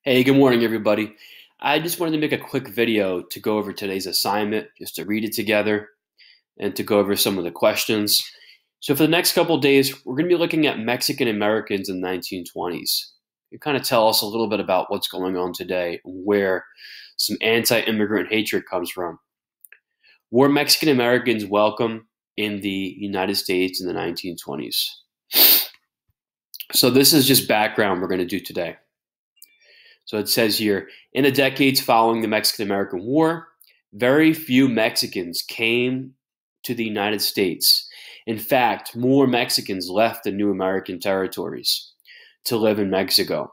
Hey, good morning, everybody. I just wanted to make a quick video to go over today's assignment, just to read it together and to go over some of the questions. So for the next couple of days, we're going to be looking at Mexican Americans in the 1920s. You kind of tell us a little bit about what's going on today, where some anti-immigrant hatred comes from. Were Mexican Americans welcome in the United States in the 1920s? So this is just background we're going to do today. So it says here, in the decades following the Mexican-American War, very few Mexicans came to the United States. In fact, more Mexicans left the new American territories to live in Mexico.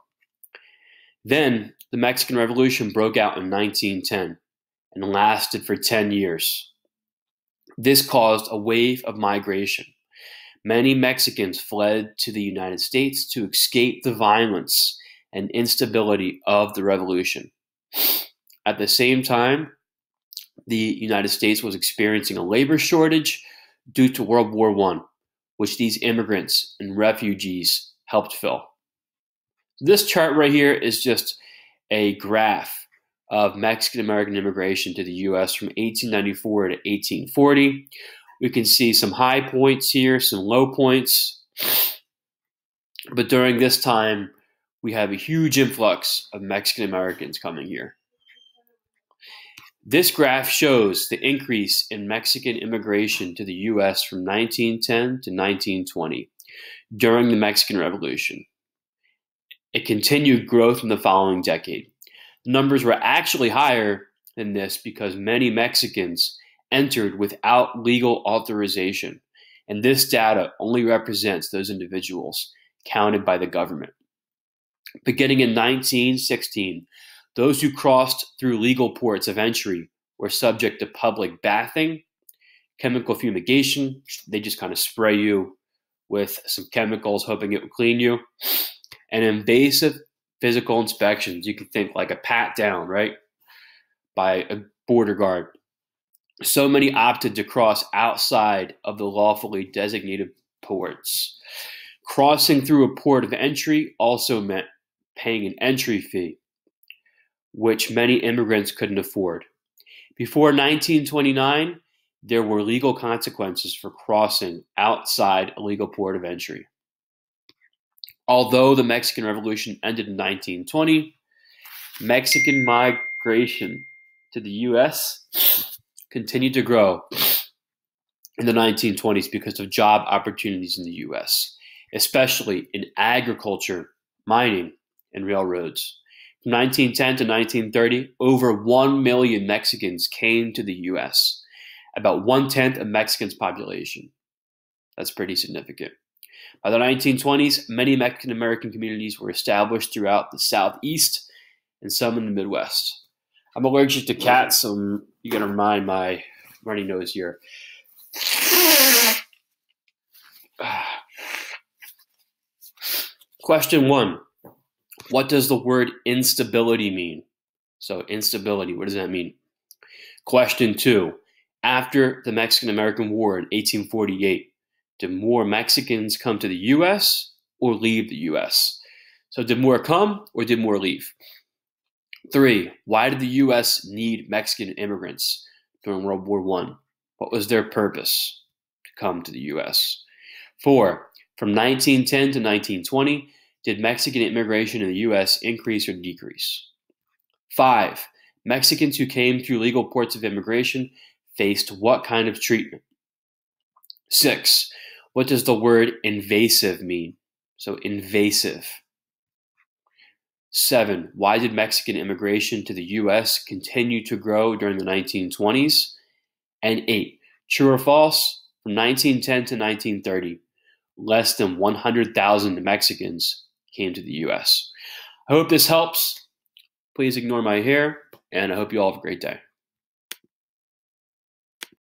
Then the Mexican Revolution broke out in 1910 and lasted for 10 years. This caused a wave of migration. Many Mexicans fled to the United States to escape the violence and instability of the revolution. At the same time, the United States was experiencing a labor shortage due to World War I, which these immigrants and refugees helped fill. This chart right here is just a graph of Mexican-American immigration to the U.S. from 1894 to 1840. We can see some high points here, some low points. But during this time, we have a huge influx of Mexican Americans coming here. This graph shows the increase in Mexican immigration to the U.S. from 1910 to 1920 during the Mexican Revolution. It continued growth in the following decade. The numbers were actually higher than this because many Mexicans entered without legal authorization, and this data only represents those individuals counted by the government. Beginning in 1916, those who crossed through legal ports of entry were subject to public bathing, chemical fumigation. They just kind of spray you with some chemicals, hoping it will clean you, and invasive physical inspections. You can think like a pat down, right, by a border guard. So many opted to cross outside of the lawfully designated ports. Crossing through a port of entry also meant paying an entry fee, which many immigrants couldn't afford. Before 1929, there were legal consequences for crossing outside a legal port of entry. Although the Mexican Revolution ended in 1920, Mexican migration to the U.S. continued to grow in the 1920s because of job opportunities in the U.S., especially in agriculture, mining, and railroads. From 1910 to 1930, over 1 million Mexicans came to the U.S., about 1/10 of Mexican's population. That's pretty significant. By the 1920s, many Mexican American communities were established throughout the Southeast and some in the Midwest. I'm allergic to cats, so you got to remind my runny nose here. Question 1. What does the word instability mean? So instability, what does that mean? Question 2. After the Mexican-American War in 1848, did more Mexicans come to the U.S. or leave the U.S.? So did more come or did more leave? 3. Why did the U.S. need Mexican immigrants during World War I? What was their purpose to come to the U.S.? 4. From 1910 to 1920, did Mexican immigration in the U.S. increase or decrease? 5. Mexicans who came through legal ports of immigration faced what kind of treatment? 6. What does the word invasive mean? So invasive. 7. Why did Mexican immigration to the U.S. continue to grow during the 1920s? And 8. True or false? From 1910 to 1930, less than 100,000 Mexicans came to the U.S. I hope this helps. Please ignore my hair, and I hope you all have a great day.